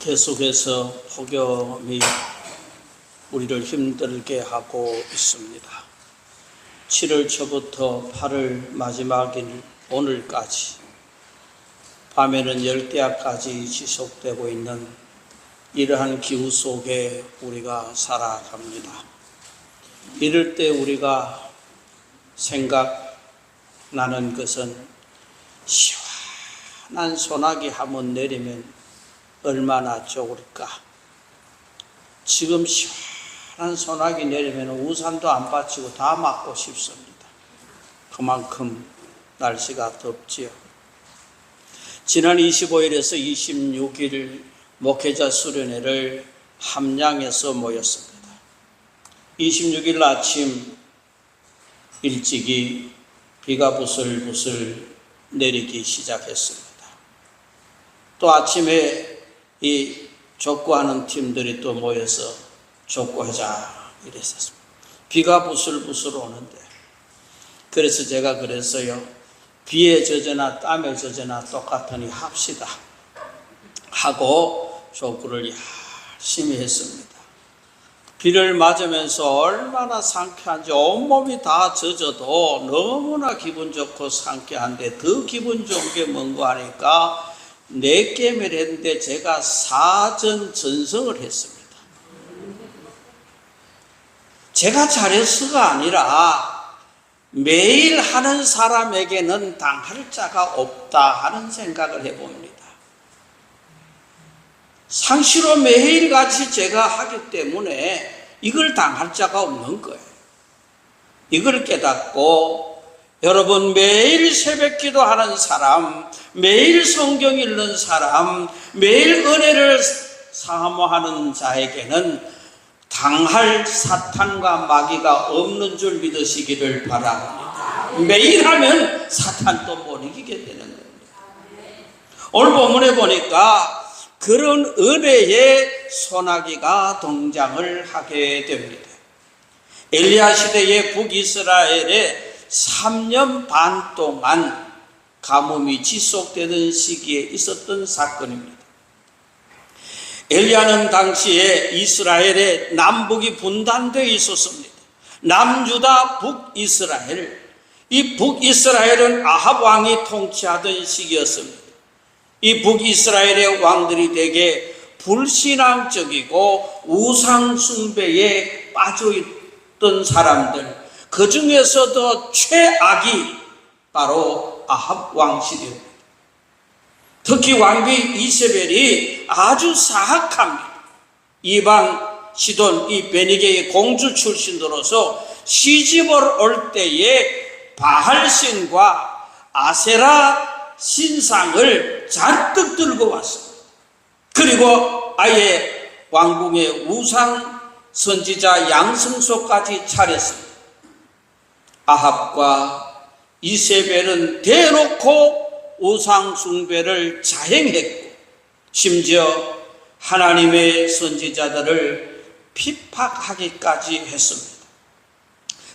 계속해서 폭염이 우리를 힘들게 하고 있습니다. 7월 초부터 8월 마지막인 오늘까지 밤에는 열대야까지 지속되고 있는 이러한 기후 속에 우리가 살아갑니다. 이럴 때 우리가 생각나는 것은 시원한 소나기 한번 내리면 얼마나 좋을까. 지금 시원한 소나기 내리면 우산도 안 받치고 다 맞고 싶습니다. 그만큼 날씨가 덥지요. 지난 25일에서 26일 목회자 수련회를 함양에서 모였습니다. 26일 아침 일찍이 비가 부슬부슬 내리기 시작했습니다. 또 아침에 이 족구하는 팀들이 또 모여서 족구하자 이랬었습니다. 비가 부슬부슬 오는데, 그래서 제가 그랬어요. 비에 젖으나 땀에 젖으나 똑같으니 합시다 하고 족구를 열심히 했습니다. 비를 맞으면서 얼마나 상쾌한지 온몸이 다 젖어도 너무나 기분 좋고 상쾌한데, 더 기분 좋은 게 뭔가 하니까 4게임을 했는데 제가 4전 전승을 했습니다. 제가 잘해서가 아니라 매일 하는 사람에게는 당할 자가 없다 하는 생각을 해봅니다. 상시로 매일같이 제가 하기 때문에 이걸 당할 자가 없는 거예요. 이걸 깨닫고 여러분, 매일 새벽 기도하는 사람, 매일 성경 읽는 사람, 매일 은혜를 사모하는 자에게는 당할 사탄과 마귀가 없는 줄 믿으시기를 바랍니다. 매일 하면 사탄도 못 이기게 되는 겁니다. 오늘 본문에 보니까 그런 은혜의 소나기가 등장을 하게 됩니다. 엘리야 시대의 북이스라엘에 3년 반 동안 가뭄이 지속되던 시기에 있었던 사건입니다. 엘리야는 당시에 이스라엘의 남북이 분단되어 있었습니다. 남유다, 북이스라엘. 이 북이스라엘은 아합 왕이 통치하던 시기였습니다. 이 북이스라엘의 왕들이 되게 불신앙적이고 우상숭배에 빠져있던 사람들, 그 중에서도 최악이 바로 아합 왕 시대입니다. 특히 왕비 이세벨이 아주 사악합니다. 이방 시돈 이 베니게의 공주 출신으로서 시집을 올 때에 바알신과 아세라 신상을 잔뜩 들고 왔습니다. 그리고 아예 왕궁의 우상 선지자 양승소까지 차렸습니다. 아합과 이세벨은 대놓고 우상 숭배를 자행했고, 심지어 하나님의 선지자들을 핍박하기까지 했습니다.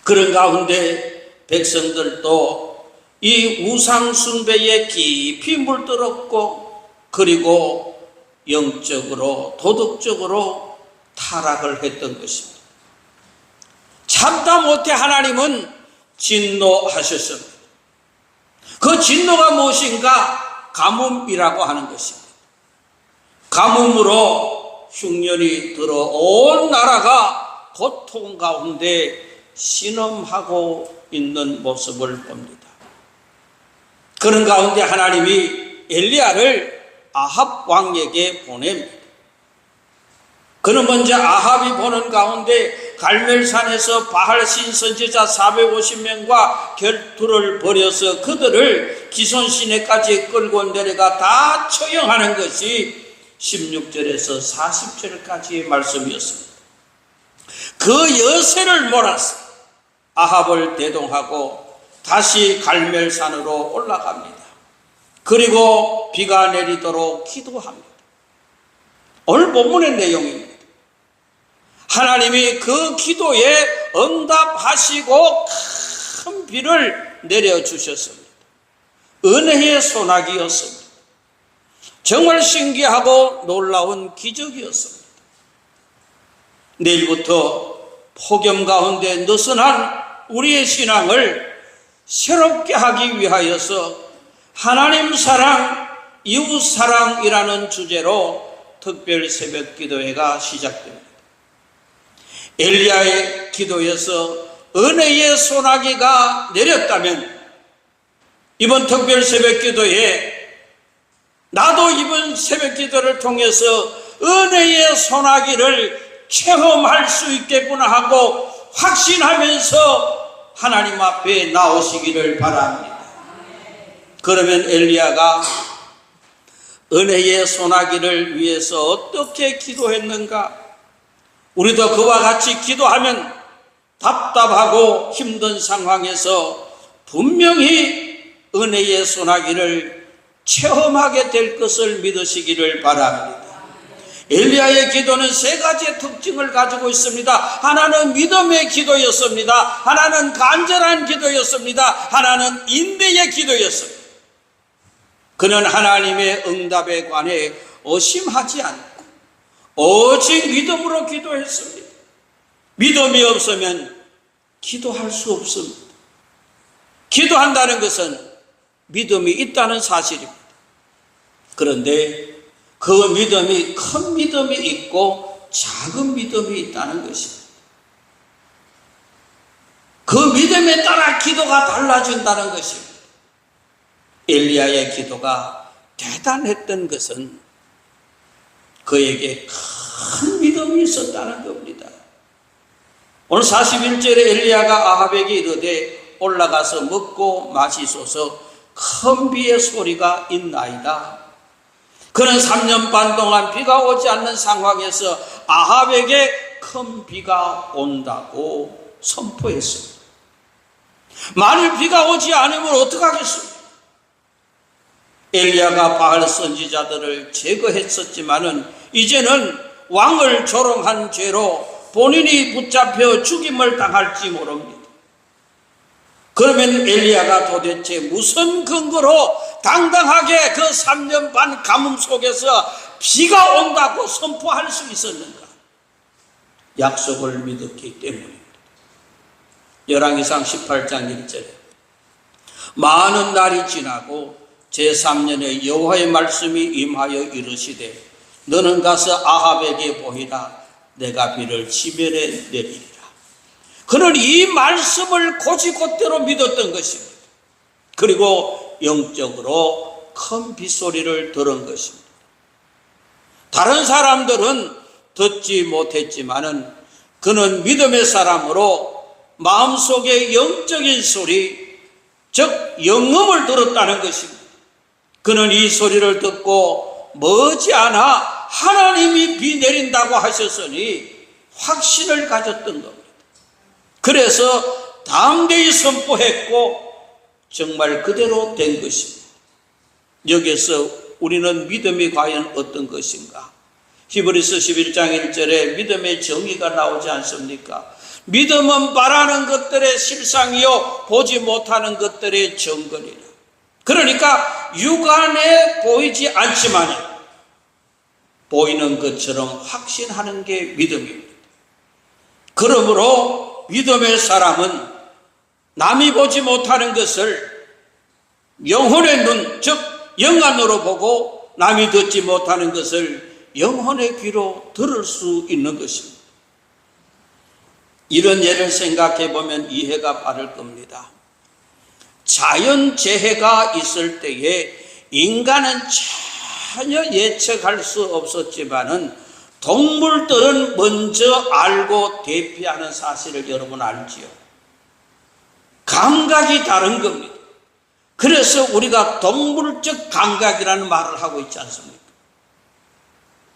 그런 가운데 백성들도 이 우상 숭배에 깊이 물들었고, 그리고 영적으로 도덕적으로 타락을 했던 것입니다. 참다 못해 하나님은 진노하셨습니다. 그 진노가 무엇인가? 가뭄이라고 하는 것입니다. 가뭄으로 흉년이 들어 온 나라가 고통 가운데 신음하고 있는 모습을 봅니다. 그런 가운데 하나님이 엘리야를 아합 왕에게 보냅니다. 그는 먼저 아합이 보는 가운데 갈멜산에서 바알신 선지자 450명과 결투를 벌여서 그들을 기손시내까지 끌고 내려가 다 처형하는 것이 16절에서 40절까지의 말씀이었습니다. 그 여세를 몰아서 아합을 대동하고 다시 갈멜산으로 올라갑니다. 그리고 비가 내리도록 기도합니다. 오늘 본문의 내용입니다. 하나님이 그 기도에 응답하시고 큰 비를 내려주셨습니다. 은혜의 소나기였습니다. 정말 신기하고 놀라운 기적이었습니다. 내일부터 폭염 가운데 느슨한 우리의 신앙을 새롭게 하기 위하여서 하나님 사랑, 이웃 사랑이라는 주제로 특별 새벽 기도회가 시작됩니다. 엘리야의 기도에서 은혜의 소나기가 내렸다면 이번 특별 새벽 기도에 나도 이번 새벽 기도를 통해서 은혜의 소나기를 체험할 수 있겠구나 하고 확신하면서 하나님 앞에 나오시기를 바랍니다. 그러면 엘리야가 은혜의 소나기를 위해서 어떻게 기도했는가? 우리도 그와 같이 기도하면 답답하고 힘든 상황에서 분명히 은혜의 소나기를 체험하게 될 것을 믿으시기를 바랍니다. 엘리야의 기도는 세 가지의 특징을 가지고 있습니다. 하나는 믿음의 기도였습니다. 하나는 간절한 기도였습니다. 하나는 인내의 기도였습니다. 그는 하나님의 응답에 관해 의심하지 않고 오직 믿음으로 기도했습니다. 믿음이 없으면 기도할 수 없습니다. 기도한다는 것은 믿음이 있다는 사실입니다. 그런데 그 믿음이 큰 믿음이 있고 작은 믿음이 있다는 것입니다. 그 믿음에 따라 기도가 달라진다는 것입니다. 엘리야의 기도가 대단했던 것은 그에게 큰 믿음이 있었다는 겁니다. 오늘 41절에 엘리야가 아합에게 이르되 올라가서 먹고 마시소서 큰 비의 소리가 있나이다. 그는 3년 반 동안 비가 오지 않는 상황에서 아합에게 큰 비가 온다고 선포했습니다. 만일 비가 오지 않으면 어떡하겠습니까? 엘리야가 바알 선지자들을 제거했었지만은 이제는 왕을 조롱한 죄로 본인이 붙잡혀 죽임을 당할지 모릅니다. 그러면 엘리야가 도대체 무슨 근거로 당당하게 그 3년 반 가뭄 속에서 비가 온다고 선포할 수 있었는가? 약속을 믿었기 때문입니다. 열왕기상 18장 1절에 많은 날이 지나고 제3년에 여호와의 말씀이 임하여 이르시되 너는 가서 아합에게 보이라. 내가 비를 지면에 내리리라. 그는 이 말씀을 곧이곧대로 믿었던 것입니다. 그리고 영적으로 큰 빗소리를 들은 것입니다. 다른 사람들은 듣지 못했지만은 그는 믿음의 사람으로 마음속에 영적인 소리, 즉 영음을 들었다는 것입니다. 그는 이 소리를 듣고 머지않아 하나님이 비 내린다고 하셨으니 확신을 가졌던 겁니다. 그래서 담대히 선포했고 정말 그대로 된 것입니다. 여기서 우리는 믿음이 과연 어떤 것인가? 히브리서 11장 1절에 믿음의 정의가 나오지 않습니까? 믿음은 바라는 것들의 실상이요 보지 못하는 것들의 정거리라. 그러니까 육안에 보이지 않지만 보이는 것처럼 확신하는 게 믿음입니다. 그러므로 믿음의 사람은 남이 보지 못하는 것을 영혼의 눈, 즉 영안으로 보고 남이 듣지 못하는 것을 영혼의 귀로 들을 수 있는 것입니다. 이런 예를 생각해 보면 이해가 바를 겁니다. 자연재해가 있을 때에 인간은 전혀 예측할 수 없었지만은 동물들은 먼저 알고 대피하는 사실을 여러분 알지요. 감각이 다른 겁니다. 그래서 우리가 동물적 감각이라는 말을 하고 있지 않습니까?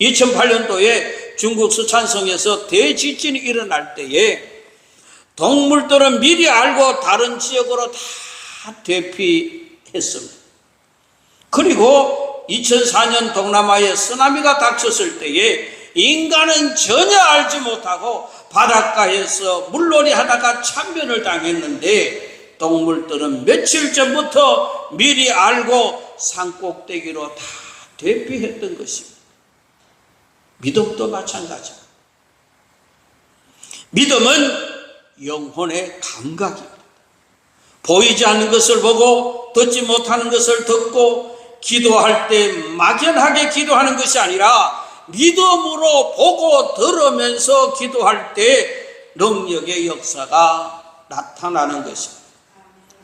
2008년도에 중국 서촨성에서 대지진이 일어날 때에 동물들은 미리 알고 다른 지역으로 다 대피했습니다. 그리고 2004년 동남아에 쓰나미가 닥쳤을 때에 인간은 전혀 알지 못하고 바닷가에서 물놀이 하다가 참변을 당했는데 동물들은 며칠 전부터 미리 알고 산꼭대기로 다 대피했던 것입니다. 믿음도 마찬가지입니다. 믿음은 영혼의 감각입니다. 보이지 않는 것을 보고 듣지 못하는 것을 듣고 기도할 때 막연하게 기도하는 것이 아니라 믿음으로 보고 들으면서 기도할 때 능력의 역사가 나타나는 것입니다.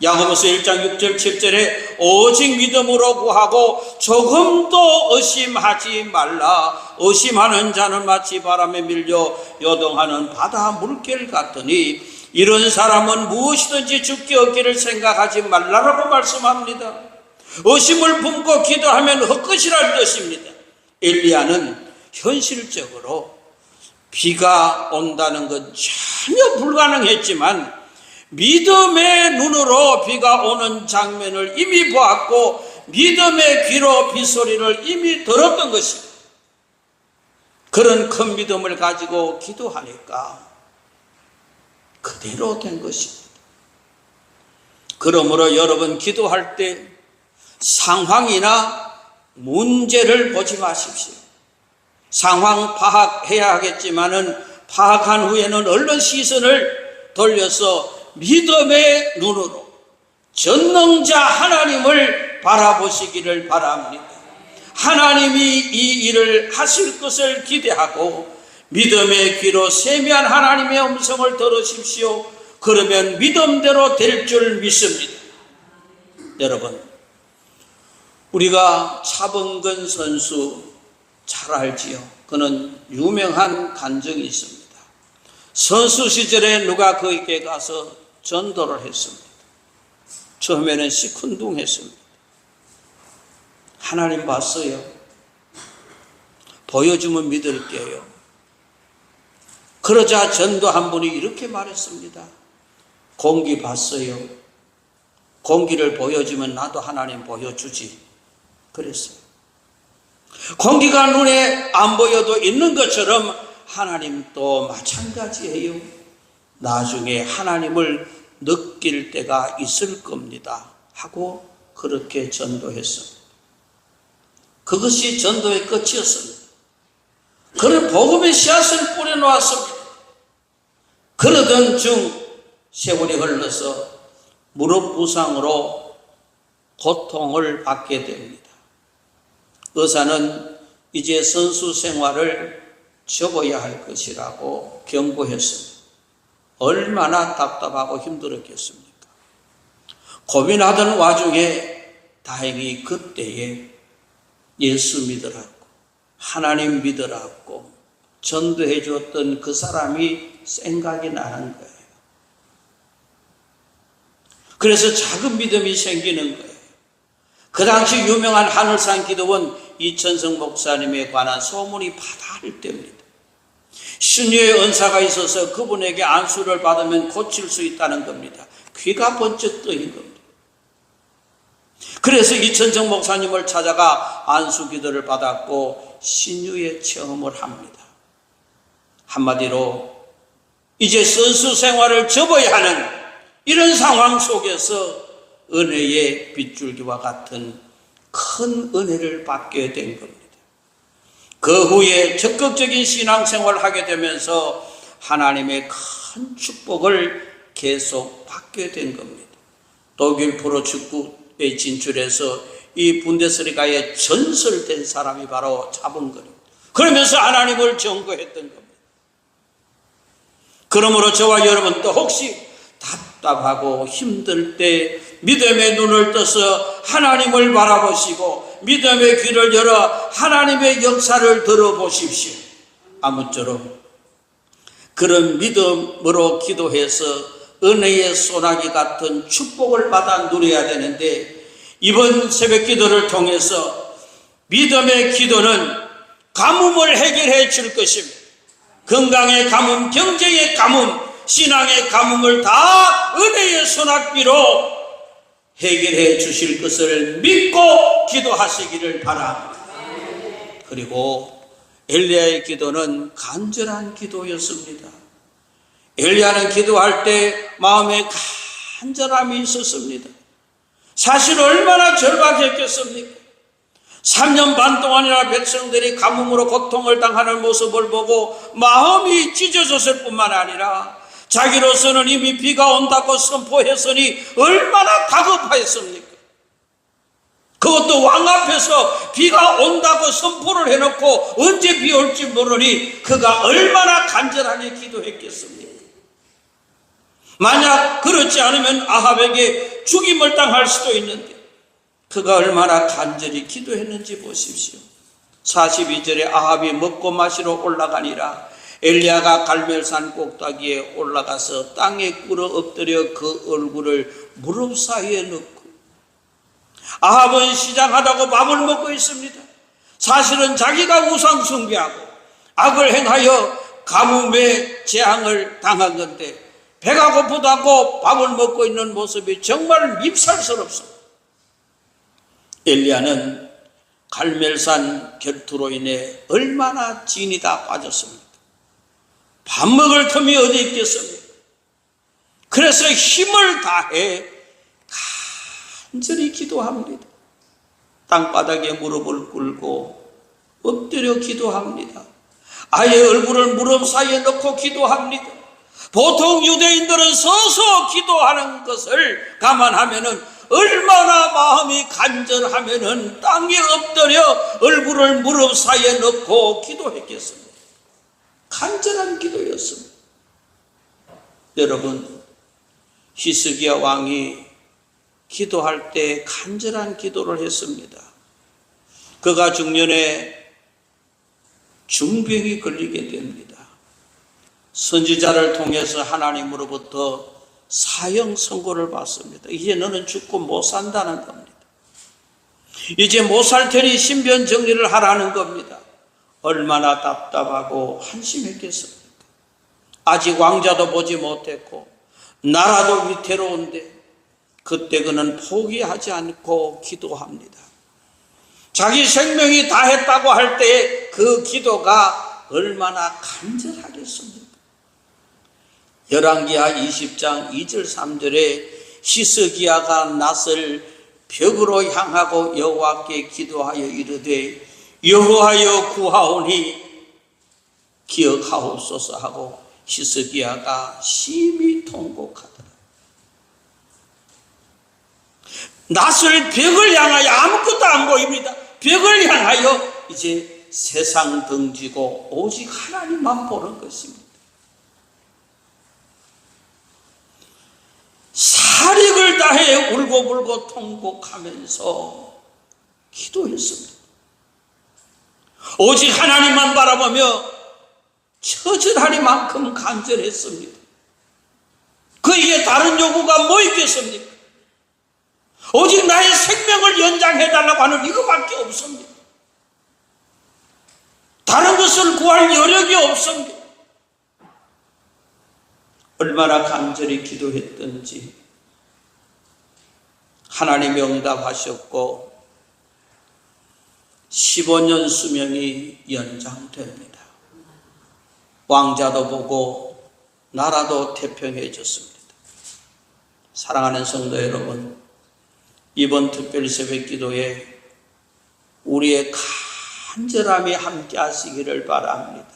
야고보서 1장 6절 7절에 오직 믿음으로 구하고 조금도 의심하지 말라. 의심하는 자는 마치 바람에 밀려 요동하는 바다 물결 같으니 이런 사람은 무엇이든지 죽기 없기를 생각하지 말라라고 말씀합니다. 의심을 품고 기도하면 헛것이라는 뜻입니다. 엘리야는 현실적으로 비가 온다는 건 전혀 불가능했지만 믿음의 눈으로 비가 오는 장면을 이미 보았고 믿음의 귀로 빗소리를 이미 들었던 것입니다. 그런 큰 믿음을 가지고 기도하니까 그대로 된 것입니다. 그러므로 여러분 기도할 때 상황이나 문제를 보지 마십시오. 상황 파악해야 하겠지만은 파악한 후에는 얼른 시선을 돌려서 믿음의 눈으로 전능자 하나님을 바라보시기를 바랍니다. 하나님이 이 일을 하실 것을 기대하고 믿음의 귀로 세미한 하나님의 음성을 들으십시오. 그러면 믿음대로 될 줄 믿습니다. 여러분, 우리가 차범근 선수 잘 알지요. 그는 유명한 간증이 있습니다. 선수 시절에 누가 그에게 가서 전도를 했습니다. 처음에는 시큰둥했습니다. 하나님 봤어요. 보여주면 믿을게요. 그러자 전도한 분이 이렇게 말했습니다. 공기 봤어요. 공기를 보여주면 나도 하나님 보여주지. 그랬어요. 공기가 눈에 안 보여도 있는 것처럼 하나님도 마찬가지예요. 나중에 하나님을 느낄 때가 있을 겁니다. 하고 그렇게 전도했습니다. 그것이 전도의 끝이었습니다. 그는 복음의 씨앗을 뿌려놓았습니다. 그러던 중 세월이 흘러서 무릎 부상으로 고통을 받게 됩니다. 의사는 이제 선수 생활을 접어야 할 것이라고 경고했습니다. 얼마나 답답하고 힘들었겠습니까? 고민하던 와중에 다행히 그때에 예수 믿으라고 하나님 믿으라고 전도해 주었던 그 사람이 생각이 나는 거예요. 그래서 작은 믿음이 생기는 거예요. 그 당시 유명한 하늘산 기도원 이천성 목사님에 관한 소문이 바다할 때입니다. 신유의 은사가 있어서 그분에게 안수를 받으면 고칠 수 있다는 겁니다. 귀가 번쩍 뜨인 겁니다. 그래서 이천성 목사님을 찾아가 안수 기도를 받았고 신유의 체험을 합니다. 한마디로 이제 선수 생활을 접어야 하는 이런 상황 속에서 은혜의 빗줄기와 같은 큰 은혜를 받게 된 겁니다. 그 후에 적극적인 신앙생활을 하게 되면서 하나님의 큰 축복을 계속 받게 된 겁니다. 독일 프로축구에 진출해서 이 분데스리가에 전설된 사람이 바로 차범근입니다. 그러면서 하나님을 증거했던 겁니다. 그러므로 저와 여러분도 혹시 답답하고 힘들 때 믿음의 눈을 떠서 하나님을 바라보시고 믿음의 귀를 열어 하나님의 역사를 들어보십시오. 아무쪼록 그런 믿음으로 기도해서 은혜의 소나기 같은 축복을 받아 누려야 되는데 이번 새벽 기도를 통해서 믿음의 기도는 가뭄을 해결해 줄 것입니다. 건강의 가뭄, 경제의 가뭄, 신앙의 가뭄을 다 은혜의 소낙비로 해결해 주실 것을 믿고 기도하시기를 바랍니다. 그리고 엘리야의 기도는 간절한 기도였습니다. 엘리야는 기도할 때 마음에 간절함이 있었습니다. 사실 얼마나 절박했겠습니까? 3년 반 동안이나 백성들이 가뭄으로 고통을 당하는 모습을 보고 마음이 찢어졌을 뿐만 아니라 자기로서는 이미 비가 온다고 선포했으니 얼마나 다급하였습니까? 그것도 왕 앞에서 비가 온다고 선포를 해놓고 언제 비 올지 모르니 그가 얼마나 간절하게 기도했겠습니까? 만약 그렇지 않으면 아합에게 죽임을 당할 수도 있는데 그가 얼마나 간절히 기도했는지 보십시오. 42절에 아합이 먹고 마시러 올라가니라 엘리야가 갈멜산 꼭대기에 올라가서 땅에 꿇어 엎드려 그 얼굴을 무릎 사이에 넣고, 아합은 시장하다고 밥을 먹고 있습니다. 사실은 자기가 우상 숭배하고 악을 행하여 가뭄의 재앙을 당한 건데 배가 고프다고 밥을 먹고 있는 모습이 정말 밉살스럽습니다. 엘리야는 갈멜산 결투로 인해 얼마나 진이 다 빠졌습니까? 밥 먹을 틈이 어디 있겠습니까? 그래서 힘을 다해 간절히 기도합니다. 땅바닥에 무릎을 꿇고 엎드려 기도합니다. 아예 얼굴을 무릎 사이에 넣고 기도합니다. 보통 유대인들은 서서 기도하는 것을 감안하면은 얼마나 마음이 간절하면은 땅에 엎드려 얼굴을 무릎 사이에 넣고 기도했겠습니까? 간절한 기도였습니다. 여러분, 히스기야 왕이 기도할 때 간절한 기도를 했습니다. 그가 중년에 중병이 걸리게 됩니다. 선지자를 통해서 하나님으로부터 사형 선고를 받습니다. 이제 너는 죽고 못 산다는 겁니다. 이제 못 살 테니 신변 정리를 하라는 겁니다. 얼마나 답답하고 한심했겠습니까? 아직 왕자도 보지 못했고 나라도 위태로운데 그때 그는 포기하지 않고 기도합니다. 자기 생명이 다했다고 할 때 그 기도가 얼마나 간절하겠습니까? 열왕기하 20장 2절 3절에 히스기야가 낫을 벽으로 향하고 여호와께 기도하여 이르되 여호와여 구하오니 기억하옵소서 하고 히스기야가 심히 통곡하더라. 낫을 벽을 향하여 아무것도 안 보입니다. 벽을 향하여 이제 세상 등지고 오직 하나님만 보는 것입니다. 사력을 다해 울고불고 통곡하면서 기도했습니다. 오직 하나님만 바라보며 처절하리만큼 간절했습니다. 그에게 다른 요구가 뭐 있겠습니까? 오직 나의 생명을 연장해달라고 하는 이거밖에 없습니다. 다른 것을 구할 여력이 없습니다. 얼마나 간절히 기도했던지 하나님이 응답하셨고 15년 수명이 연장됩니다. 왕자도 보고 나라도 태평해졌습니다. 사랑하는 성도 여러분, 이번 특별 새벽 기도에 우리의 간절함이 함께 하시기를 바랍니다.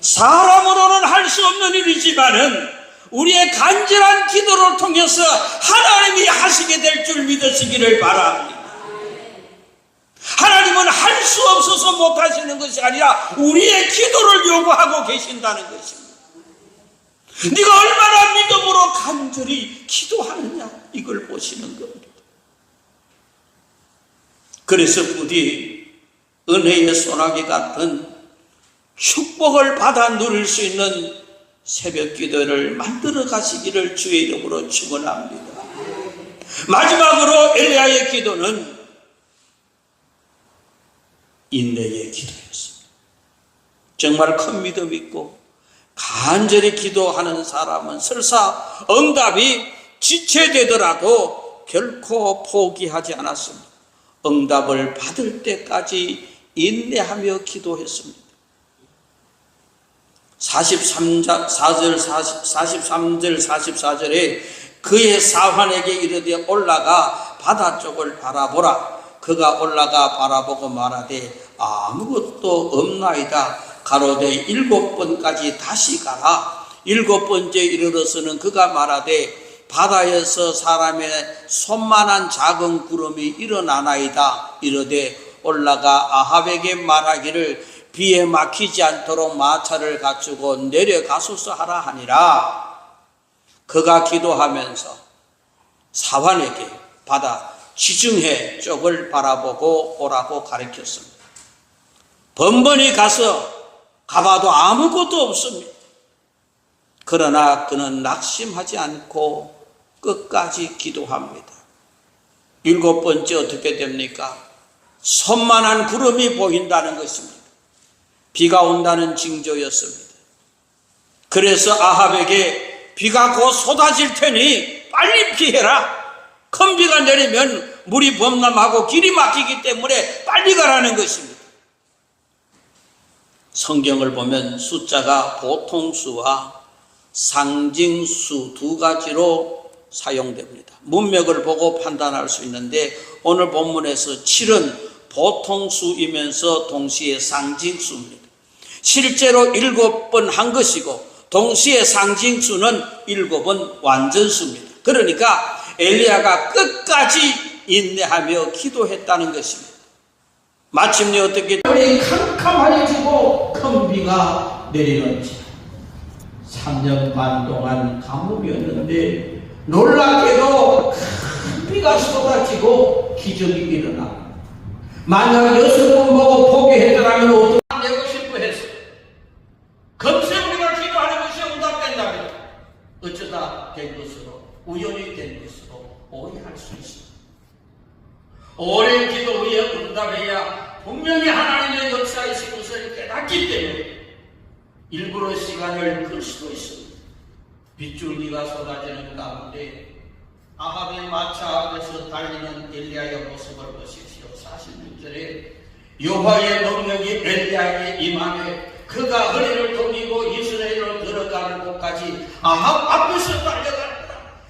사람으로는 할 수 없는 일이지만은 우리의 간절한 기도를 통해서 하나님이 하시게 될 줄 믿으시기를 바랍니다. 하나님은 할 수 없어서 못하시는 것이 아니라 우리의 기도를 요구하고 계신다는 것입니다. 네가 얼마나 믿음으로 간절히 기도하느냐, 이걸 보시는 겁니다. 그래서 부디 은혜의 소나기 같은 축복을 받아 누릴 수 있는 새벽 기도를 만들어 가시기를 주의 이름으로 축원합니다. 마지막으로 엘리야의 기도는 인내의 기도였습니다. 정말 큰 믿음 있고 간절히 기도하는 사람은 설사 응답이 지체되더라도 결코 포기하지 않았습니다. 응답을 받을 때까지 인내하며 기도했습니다. 43절 44절에 그의 사환에게 이르되 올라가 바다 쪽을 바라보라. 그가 올라가 바라보고 말하되 아무것도 없나이다. 가로되 7번까지 다시 가라. 7번째 이르러서는 그가 말하되 바다에서 사람의 손만한 작은 구름이 일어나나이다. 이르되 올라가 아합에게 말하기를 비에 막히지 않도록 마차를 갖추고 내려가소서 하라 하니라. 그가 기도하면서 사환에게 바다 지중해 쪽을 바라보고 오라고 가르쳤습니다. 번번이 가봐도 아무것도 없습니다. 그러나 그는 낙심하지 않고 끝까지 기도합니다. 7번째 어떻게 됩니까? 손만한 구름이 보인다는 것입니다. 비가 온다는 징조였습니다. 그래서 아합에게 비가 곧 쏟아질 테니 빨리 피해라. 큰 비가 내리면 물이 범람하고 길이 막히기 때문에 빨리 가라는 것입니다. 성경을 보면 숫자가 보통수와 상징수 두 가지로 사용됩니다. 문맥을 보고 판단할 수 있는데 오늘 본문에서 7은 보통수이면서 동시에 상징수입니다. 실제로 7번 한 것이고 동시에 상징수는 7은 완전수입니다. 그러니까 엘리야가 끝까지 인내하며 기도했다는 것입니다. 마침내 어떻게 물이 캄캄해지고 큰 비가 내리는지 3년 반 동안 가뭄이었는데 놀랍게도 큰 비가 쏟아지고 기적이 일어나. 만약 6번 보고 포기했더라면 어떻게 내고 싶어 했어. 금세 우리가 기도하는 것이 응답된다면 어쩌다 된 것으로 우연히 된 것으로 오해할 수 있습니다. 오랜 기도 후에 응답해야 분명히 하나님의 역사이신 것을 깨닫기 때문에 일부러 시간을 끌 수도 있습니다. 빗줄기가 쏟아지는 가운데 아합의 마차 앞에서 달리는 엘리야의 모습을 보십시오. 46절에 여호와의 능력이 엘리야에게 임하매 그가 허리를 돌리고 이스라엘로 들어가는 곳까지 아합 앞에서 달려간다.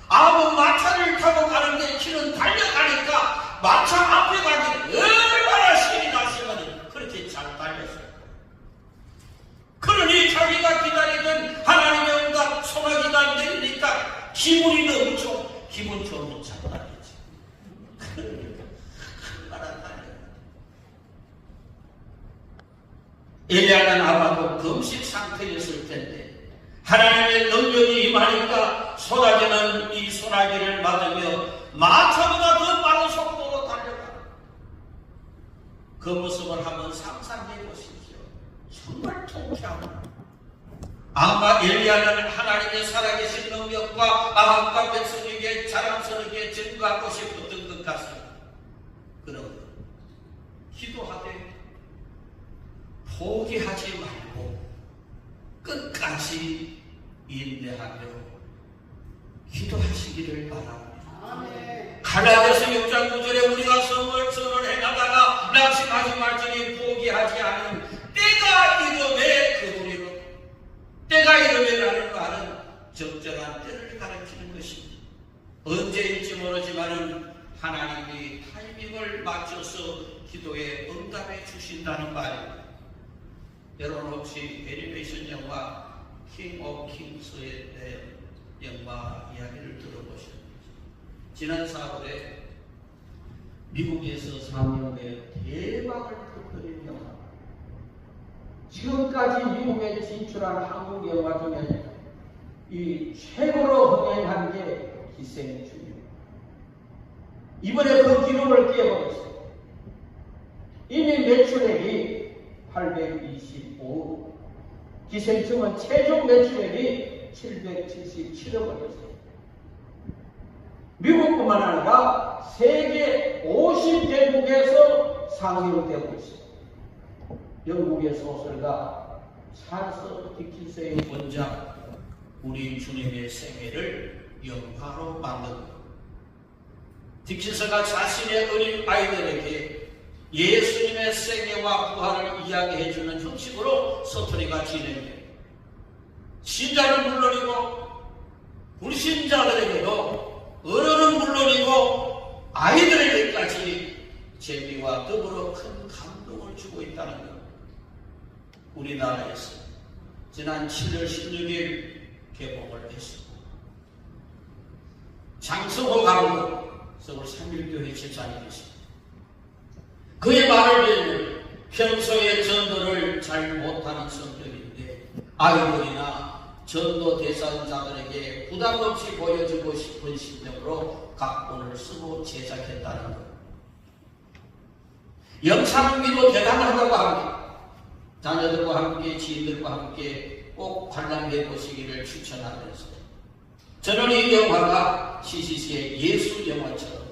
아합은 마차를 타고 가는데 키는 달려가니까 마차 앞에 가기 얼마나 신이 나시면 그렇게 잘 달렸어요. 그러니 자기가 기다리던 하나님의 응답 소나기가 안 내리니까 기분이 너무 좋아. 기분 좋으면 잘 달리지. 그러니까 얼마나 달려. 엘리야는 아마도 금식 상태였을 텐데 하나님의 능력이 임하니까 쏟아지는 이 소나기를 맞으며 마차보다 더 빠른 속도로 달려가. 그 모습을 한번 상상해 보십시오. 정말 통쾌합니다. 아마 엘리야는 하나님의 살아계신 능력과 아합과 백성에게 자랑스럽게 증거하고 싶었던 것 같습니다. 그러나 기도하되 포기하지 말고 끝까지 인내하며 기도하시기를 바랍니다. 갈라디아서 6장 9절에 우리가 선을 행하다가 낙심하지 말지니 포기하지 않은 때가 이름에 그들이로 때가 이름이라는 말은 적절한 때를 가리키는 것입니다. 언제일지 모르지만 하나님이 타이밍을 맞춰서 기도에 응답해 주신다는 말입니다. 여러분 혹시 애니메이션 영화 킹 오브 킹스에 대한 영화 이야기를 들어보셨나요? 지난 4월에 미국에서 상영된 대박을 터뜨린 영화. 지금까지 미국에 진출한 한국 영화 중에 이 최고로 흥행한 게 기생충입니다. 이번에 그 기록을 깨버렸어요. 이미 매출액이 825억, 기생충은 최종 매출액이 777억 원이었어요. 미국뿐만 아니라 세계 50개국에서 상영되고 있습니다. 영국의 소설가 찰스 디킨스의 원작 우리 주님의 생애를 영화로 만든 것. 디킨스가 자신의 어린 아이들에게 예수님의 생애와 부활을 이야기해주는 형식으로 스토리가 진행돼요. 신자는 물론이고 불신자들에게도 어른은 물론이고 아이들에게까지 재미와 더불어 큰 감동을 주고 있다는 것. 우리나라에서 지난 7월 16일 개봉을 했습니다. 장성호 감독, 서울 3.1교회 제자님이십니다. 그의 말을 들으면 평소에 전도를 잘 못하는 성격인데 아이들이나 전도 대상자들에게 부담없이 보여주고 싶은 심정으로 각본을 쓰고 제작했다는 것. 영상미도 대단하다고 합니다. 자녀들과 함께 지인들과 함께 꼭 관람해 보시기를 추천하면서 저는 이 영화가 CCC의 예수 영화처럼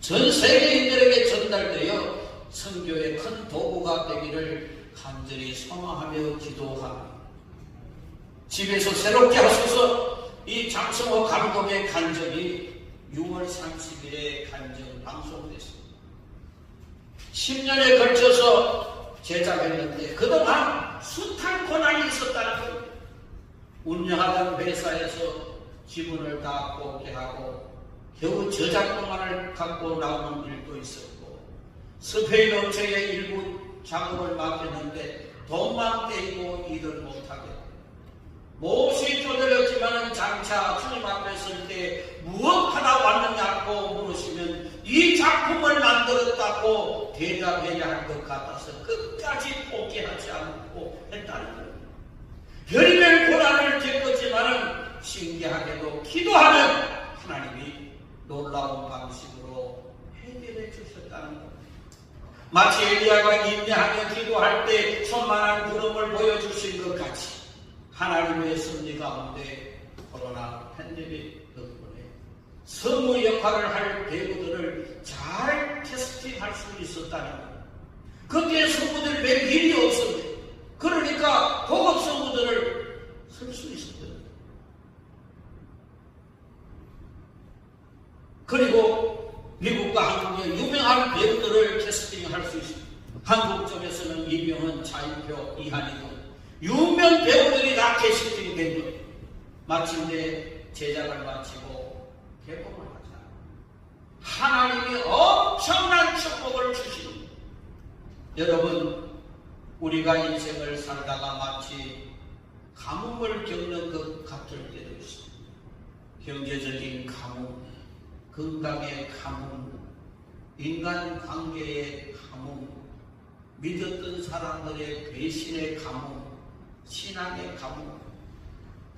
전 세계인들에게 전달되어 선교의 큰 도구가 되기를 간절히 소망하며 기도합니다. 집에서 새롭게 하셔서 이 장성호 감독의 간증이 6월 30일에 간증 방송됐습니다. 10년에 걸쳐서 제작했는데 그동안 숱한 고난이 있었다는 겁니다. 운영하던 회사에서 지분을 다 포기하고 겨우 저작권만을 갖고 나오는 일도 있었고 스페인 업체에 일부 작업을 맡겼는데 돈만 떼이고 일을 못하게 몹시 쪼들렸지만 장차 주님 앞에 설 때 무엇하다 왔느냐고 물으시면 이 작품을 만들었다고 대답해야 할 것 같아서 끝까지 포기하지 않고 했다는 거예요. 별의별 고난을 겪었지만 신기하게도 기도하면 하나님이 놀라운 방식으로 해결해 주셨다는 겁니다. 마치 엘리야가 인내하며 기도할 때 손만한 구름을 보여주신 것 같이 하나님의 섭리 가운데 코로나 팬데믹 덕분에 성우 역할을 할 배우들을 잘 캐스팅할 수 있었다는 겁니다. 그때 성우들 뵐 길이 없었는데 그러니까 고급 성우들을 쓸 수 있었거든요. 그리고 미국과 한국의 유명한 배우들을 캐스팅할 수 있습니다. 한국 쪽에서는 이병헌, 차인표, 이한희 등 유명 배우들이 다 캐스팅된 거예요. 마침내 제작을 마치고 개봉을 하자 하나님이 엄청난 축복을 주십니다. 여러분, 우리가 인생을 살다가 마치 가뭄을 겪는 것 같을 때도 있습니다. 경제적인 가뭄, 건강의 가뭄, 인간관계의 가뭄, 믿었던 사람들의 배신의 가뭄, 신앙의 가뭄,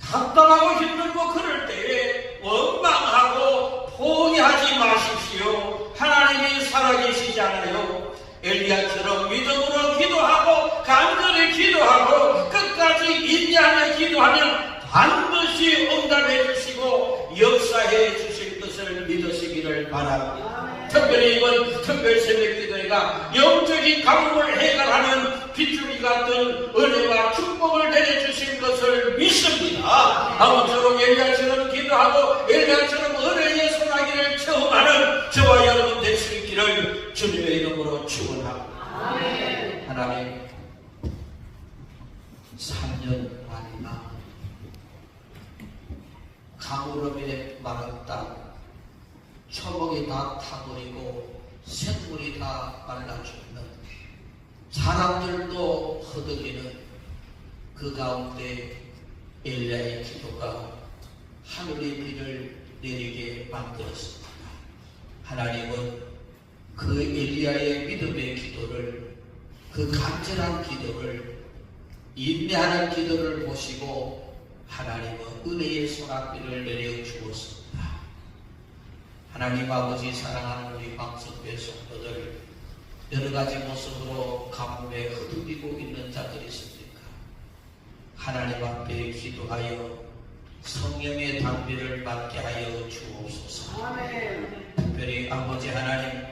답답하고 힘들고 그럴 때에 원망하고 포기하지 마십시오. 하나님이 살아계시잖아요. 엘리야처럼 믿음으로 기도하고 간절히 기도하고 끝까지 인내하며 기도하면 반드시 응답해 주시고 역사해 주실 것을 믿으시기를 바랍니다. 특별히 이번 특별 새벽기도회가 영적인 가뭄을 해결하는 비투기 같은 은혜와 축복을 내려주신 것을 믿습니다. 아무쪼록 엘리야처럼 기도하고 엘리야처럼 은혜의 소나기를 체험하는 저와 여러분 될 수 있기를 주님의 이름으로 축원합니다. 하나님, 3년 만이나 가물음에 마른 땅, 초목이 다 타버리고 생물이 다 말라 죽는, 사람들도 허덕이는 그 가운데 엘리야의 기도가 하늘의 비를 내리게 만들었습니다. 하나님은 그 엘리야의 믿음의 기도를, 그 간절한 기도를, 인내하는 기도를 보시고 하나님은 은혜의 소낙비를 내려주었습니다. 하나님 아버지, 사랑하는 우리 방송교회 성도들, 여러가지 모습으로 가뭄에 허덕이고 있는 자들이 있습니까? 하나님 앞에 기도하여 성령의 담비를 받게 하여 주옵소서. 특별히 아버지 하나님,